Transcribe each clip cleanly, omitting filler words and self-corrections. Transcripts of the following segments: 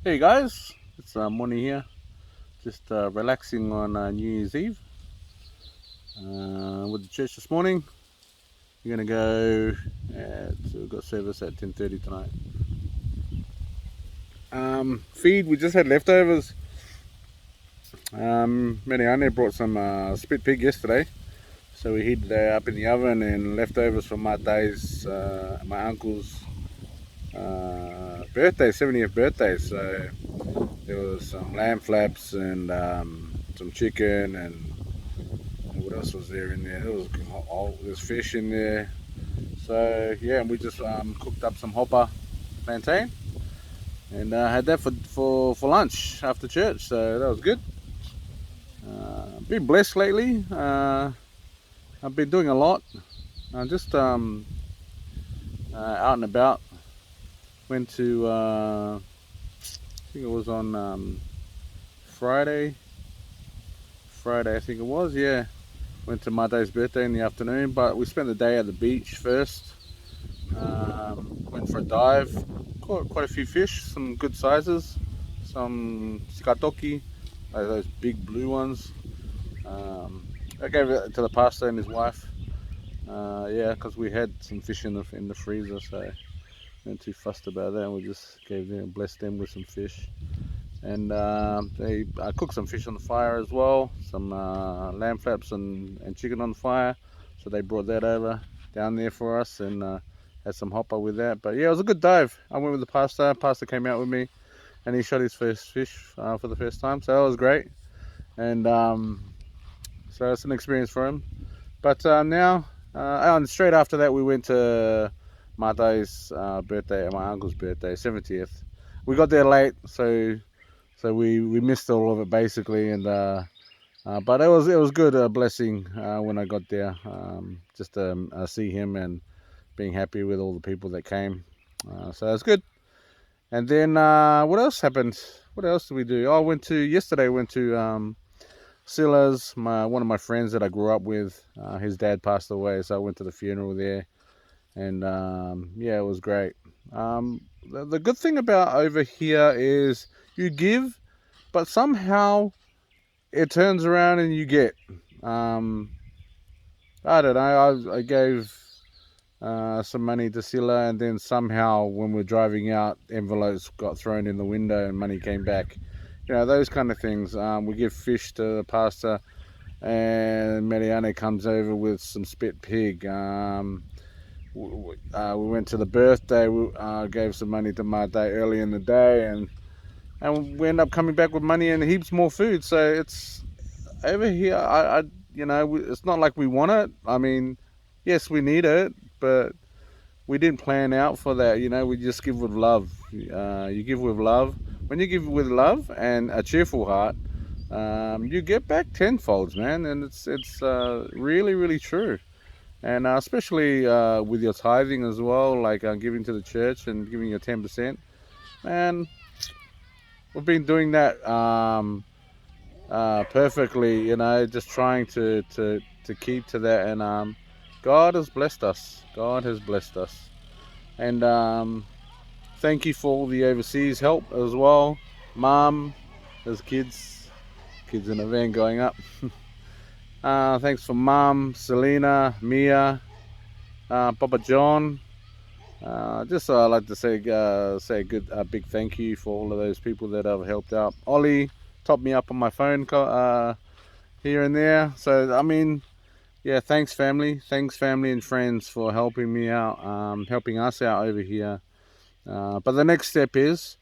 Hey guys, it's Money here. Just relaxing on New Year's Eve with the church this morning. We're gonna go. So we've got service at 10:30 tonight. Feed. We just had leftovers. Marianne brought some spit pig yesterday, so we heated that up in the oven and leftovers from my uncle's birthday, 70th birthday. So there was some lamb flaps and some chicken and what else was there in there? There's fish in there. So yeah, and we just cooked up some hopper plantain and had that for lunch after church. So that was good. Been blessed lately. I've been doing a lot. I'm just out and about. Went to I think it was on Friday. Friday I think it was. Yeah. Went to Mate's birthday in the afternoon, but we spent the day at the beach first. Went for a dive, caught quite a few fish, some good sizes, some skatoki, like those big blue ones. I gave it to the pastor and his wife. Yeah, because we had some fish in the freezer, so weren't too fussed about that. We just gave them, blessed them with some fish, and I cooked some fish on the fire as well, some lamb flaps and chicken on the fire. So they brought that over down there for us and had some hopper with that. But yeah, it was a good dive. I went with the pastor. Pastor came out with me, and he shot his first fish for the first time. So that was great, and so it's an experience for him. But now, and straight after that, we went to Mate's birthday, my uncle's birthday, 70th. We got there late, so we missed all of it basically, and but it was good, a blessing when I got there, just to see him and being happy with all the people that came. So that's good. And then what else happened? What else did we do? Oh, I went to yesterday. Went to Silla's, one of my friends that I grew up with. His dad passed away, so I went to the funeral there, and yeah, it was great. The good thing about over here is you give, but somehow it turns around and you get. Um, I don't know. I gave some money to Silla, and then somehow when we're driving out, envelopes got thrown in the window and money came back. You know, those kind of things. We give fish to the pastor, and Marianne comes over with some spit pig. We went to the birthday. We gave some money to Mate early in the day, and we end up coming back with money and heaps more food. So it's over here. It's not like we want it. I mean, yes, we need it, but we didn't plan out for that. We just give with love. You give with love. When you give with love and a cheerful heart, you get back tenfolds, man. And it's really really true. And especially with your tithing as well, like giving to the church and giving your 10%. Man, we've been doing that perfectly. Just trying to keep to that, and God has blessed us. God has blessed us, and thank you for all the overseas help as well. Mom, there's kids in a van going up. Thanks for Mom, Selena, Mia, Papa John. Just I'd like to say a big thank you for all of those people that have helped out. Ollie topped me up on my phone here and there. So I mean, yeah, thanks family and friends for helping me out, helping us out over here. But the next step is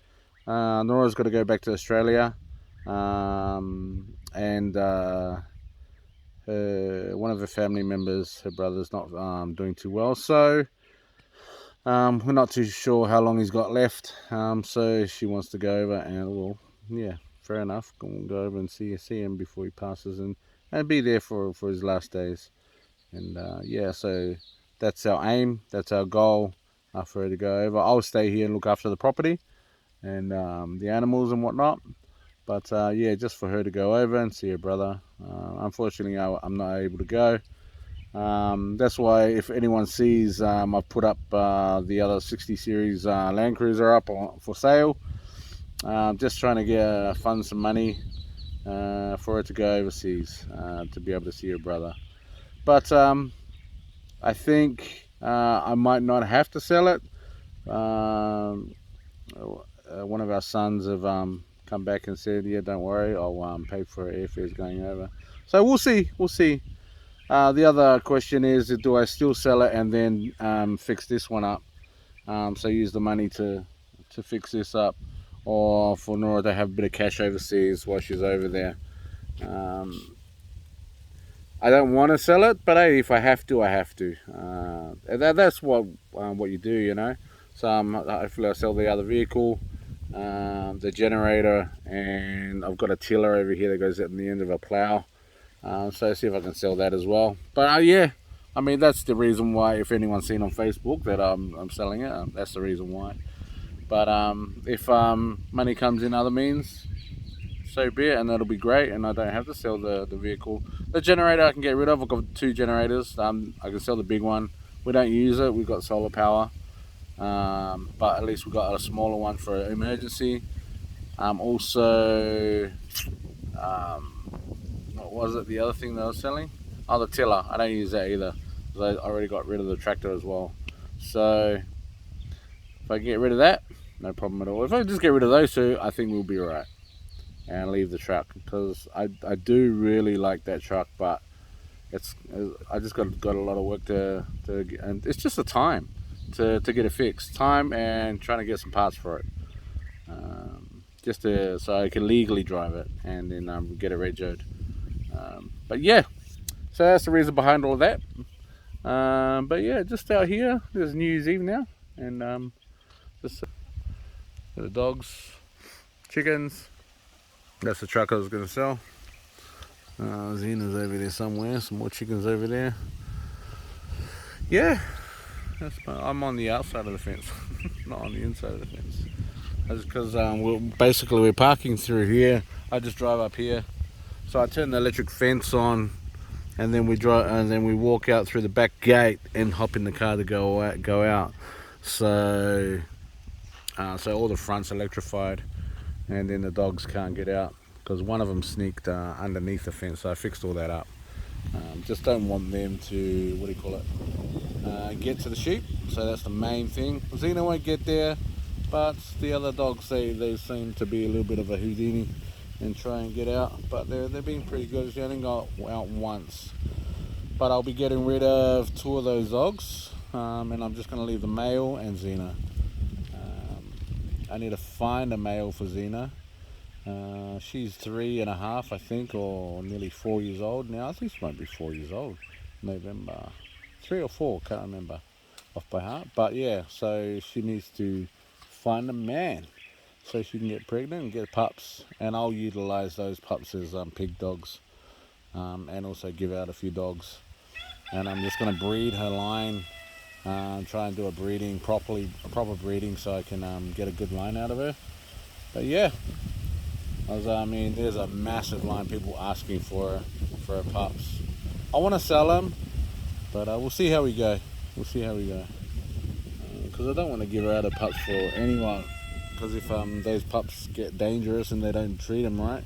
Nora's got to go back to Australia, and one of her family members, her brother's not doing too well. So we're not too sure how long he's got left. So she wants to go over, and well, yeah, fair enough. Go over and see him before he passes, and be there for his last days. And yeah, so that's our aim. That's our goal for her to go over. I'll stay here and look after the property and the animals and whatnot. But yeah, just for her to go over and see her brother. Unfortunately, I'm not able to go. That's why if anyone sees, I've put up the other 60 series Land Cruiser up for sale. Just trying to get fund some money for her to go overseas to be able to see her brother. But I think I might not have to sell it. One of our sons have come back and said, "Yeah, don't worry, I'll pay for her airfares going over." So we'll see. We'll see. The other question is, do I still sell it and then fix this one up? So use the money to fix this up, or for Nora to have a bit of cash overseas while she's over there. I don't want to sell it, but hey, if I have to, I have to. That's what you do, you know. So hopefully I sell the other vehicle, the generator, and I've got a tiller over here that goes at the end of a plow. So see if I can sell that as well. But yeah, I mean that's the reason why. If anyone's seen on Facebook that I'm selling it, that's the reason why. But if money comes in other means, so be it, and that'll be great. And I don't have to sell the vehicle. The generator I can get rid of. I've got 2 generators. I can sell the big one. We don't use it. We've got solar power, but at least we've got a smaller one for an emergency. Also, what was it? The other thing that I was selling? Oh, the tiller. I don't use that either. I already got rid of the tractor as well. So if I get rid of that, no problem at all. If I just get rid of those 2, I think we'll be alright. And leave the truck, because I do really like that truck, but I just got a lot of work to get, and it's just the time to get it fixed, time and trying to get some parts for it, so I can legally drive it and then get it regoed. But yeah, so that's the reason behind all of that. But yeah, just out here, there's New Year's Eve now, and just the dogs, chickens. That's the truck I was going to sell. Zena's over there somewhere. Some more chickens over there. Yeah, I'm on the outside of the fence, not on the inside of the fence. That's because we're parking through here. I just drive up here, so I turn the electric fence on, and then we walk out through the back gate and hop in the car to go out. So all the front's electrified. And then the dogs can't get out because one of them sneaked underneath the fence, so I fixed all that up. Just don't want them to, get to the sheep, so that's the main thing. Xena won't get there, but the other dogs, they seem to be a little bit of a Houdini and try and get out, but they're being pretty good. She only got out once, but I'll be getting rid of 2 of those dogs, and I'm just going to leave the male and Xena. I need to find a male for Xena. She's 3.5, I think, or nearly 4 years old now. I think she might be 4 years old. November 3 or 4, can't remember off by heart. But yeah, so she needs to find a man so she can get pregnant and get pups. And I'll utilize those pups as pig dogs, and also give out a few dogs. And I'm just going to breed her line. Try and do a proper breeding, so I can get a good line out of her. But yeah, there's a massive line of people asking for her pups. I want to sell them, but we'll see how we go. Because I don't want to give her out of pups for anyone. Because if those pups get dangerous and they don't treat them right,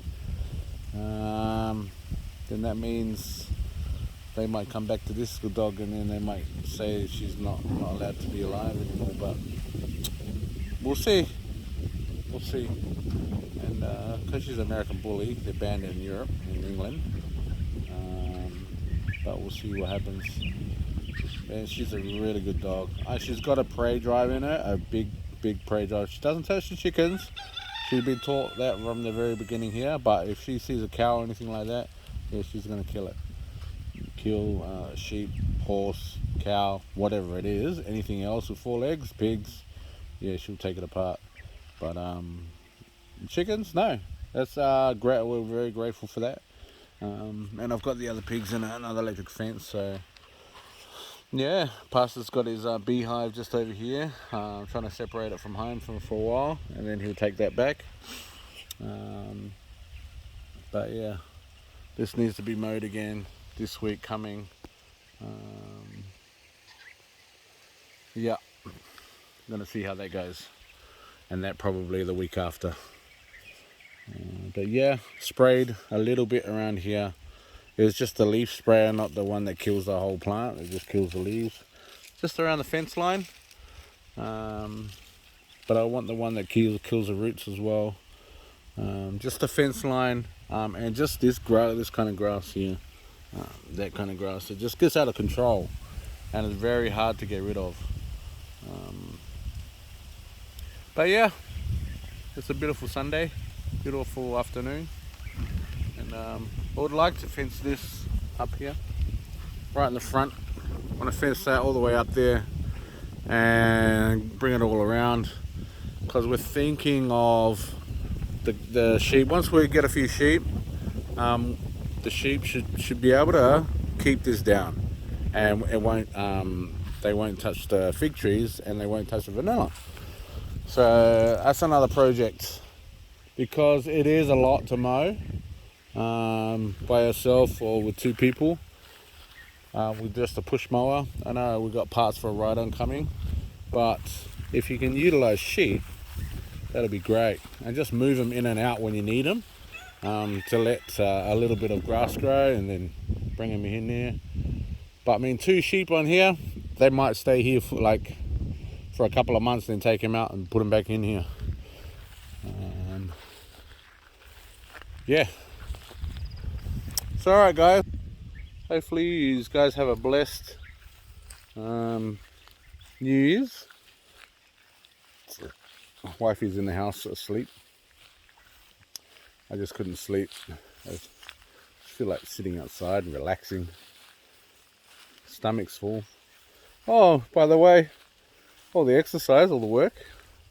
then that means they might come back to this dog, and then they might say she's not allowed to be alive anymore. But we'll see. And because she's an American bully, they're banned in Europe, in England. But we'll see what happens. And she's a really good dog. She's got a prey drive in her, a big prey drive. She doesn't touch the chickens. She's been taught that from the very beginning here. But if she sees a cow or anything like that, yeah, she's going to kill it. Kill sheep, horse, cow, whatever it is. Anything else with 4 legs, pigs, yeah, she'll take it apart. But chickens, no. That's great. We're very grateful for that. And I've got the other pigs in another electric fence. So yeah, Pastor's got his beehive just over here. I'm trying to separate it from home for a while, and then he'll take that back. But yeah, this needs to be mowed again this week coming. Yeah, I'm gonna see how that goes, and that probably the week after. But yeah, sprayed a little bit around here. It's just the leaf sprayer, not the one that kills the whole plant. It just kills the leaves. Just around the fence line. But I want the one that kills the roots as well. Just the fence line, and just this kind of grass here, that kind of grass. It just gets out of control, and it's very hard to get rid of. But yeah, it's a beautiful Sunday, beautiful afternoon, and I would like to fence this up here, right in the front. I want to fence that all the way up there and bring it all around, because we're thinking of the sheep. Once we get a few sheep, the sheep should be able to keep this down, and it won't. They won't touch the fig trees, and they won't touch the vanilla. So that's another project, because it is a lot to mow by yourself or with two people. With just a push mower. I know we've got parts for a ride-on coming, but if you can utilize sheep, that'll be great. And just move them in and out when you need them, to let a little bit of grass grow, and then bring them in there. But I mean, 2 sheep on here, they might stay here for a couple of months, then take them out and put them back in here. Yeah. So alright guys, hopefully you guys have a blessed New Year's. Wifey's in the house asleep. I just couldn't sleep. I just feel like sitting outside and relaxing. Stomach's full. Oh, by the way, all the exercise, all the work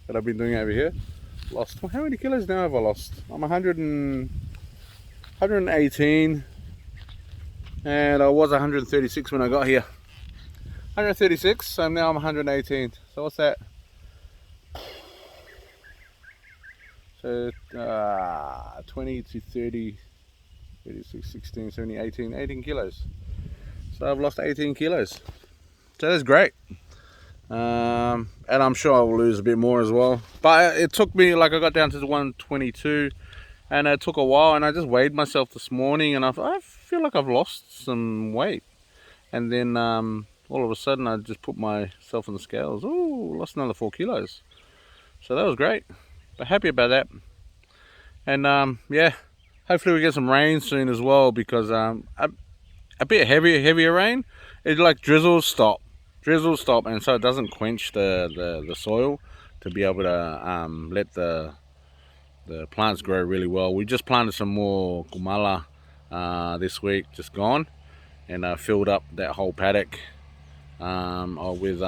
that I've been doing over here, lost. Well, how many kilos now have I lost? I'm 118, and I was 136 when I got here. 136, so now I'm 118. So what's that? So 20 to 30, 36, 16, 17, 18 kilos. So I've lost 18 kilos. So that's great. And I'm sure I will lose a bit more as well. But it took me, I got down to the 122, and it took a while, and I just weighed myself this morning, and I feel like I've lost some weight. And then all of a sudden I just put myself on the scales. Ooh, lost another 4 kilos. So that was great. But happy about that. And yeah, hopefully we get some rain soon as well, because a bit heavier rain, it drizzles stop, and so it doesn't quench the soil to be able to let the plants grow really well. We just planted some more kumala this week, just gone, and filled up that whole paddock with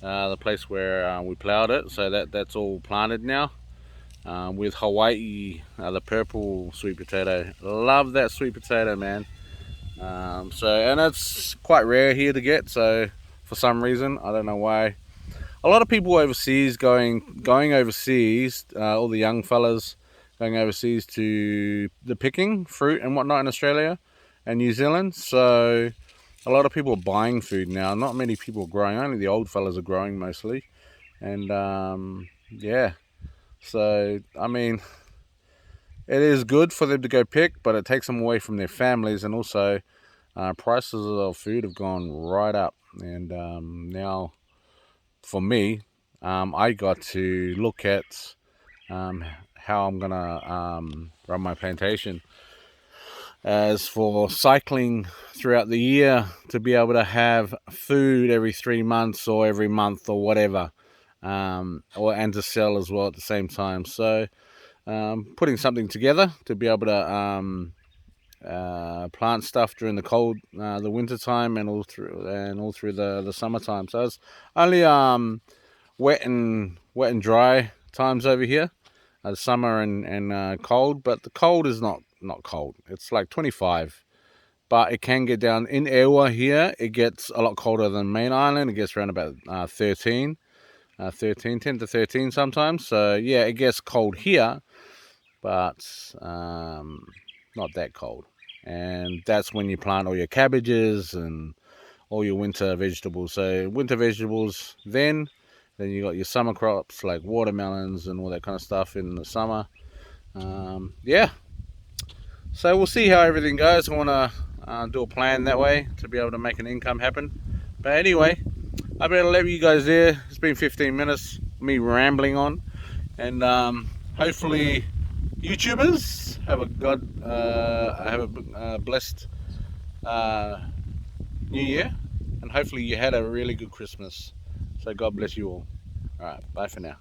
the place where we plowed it. So that's all planted now. With Hawaii, the purple sweet potato. Love that sweet potato, man. And it's quite rare here to get, so for some reason, I don't know why. A lot of people overseas going overseas, all the young fellas going overseas to the picking fruit and whatnot in Australia and New Zealand. So a lot of people are buying food now. Not many people are growing. Only the old fellas are growing mostly. And yeah. So, I mean, it is good for them to go pick, but it takes them away from their families. And also, prices of food have gone right up. And now, for me, I got to look at how I'm going to run my plantation. As for cycling throughout the year, to be able to have food every 3 months or every month or whatever. And to sell as well at the same time. So putting something together to be able to plant stuff during the cold, the winter time, and all through the summertime. So it's only wet and dry times over here, summer and cold. But the cold is not cold. It's like 25. But it can get down in Ewa here. It gets a lot colder than main island. It gets around about 10 to 13 sometimes. So yeah, it gets cold here, but not that cold. And that's when you plant all your cabbages and all your winter vegetables. So winter vegetables then, Then you got your summer crops like watermelons and all that kind of stuff in the summer. Yeah, so we'll see how everything goes. I want to do a plan that way to be able to make an income happen. But anyway, I better leave you guys there. It's been 15 minutes me rambling on, and hopefully YouTubers have a blessed New Year, and hopefully you had a really good Christmas. So God bless you all. All right, bye for now.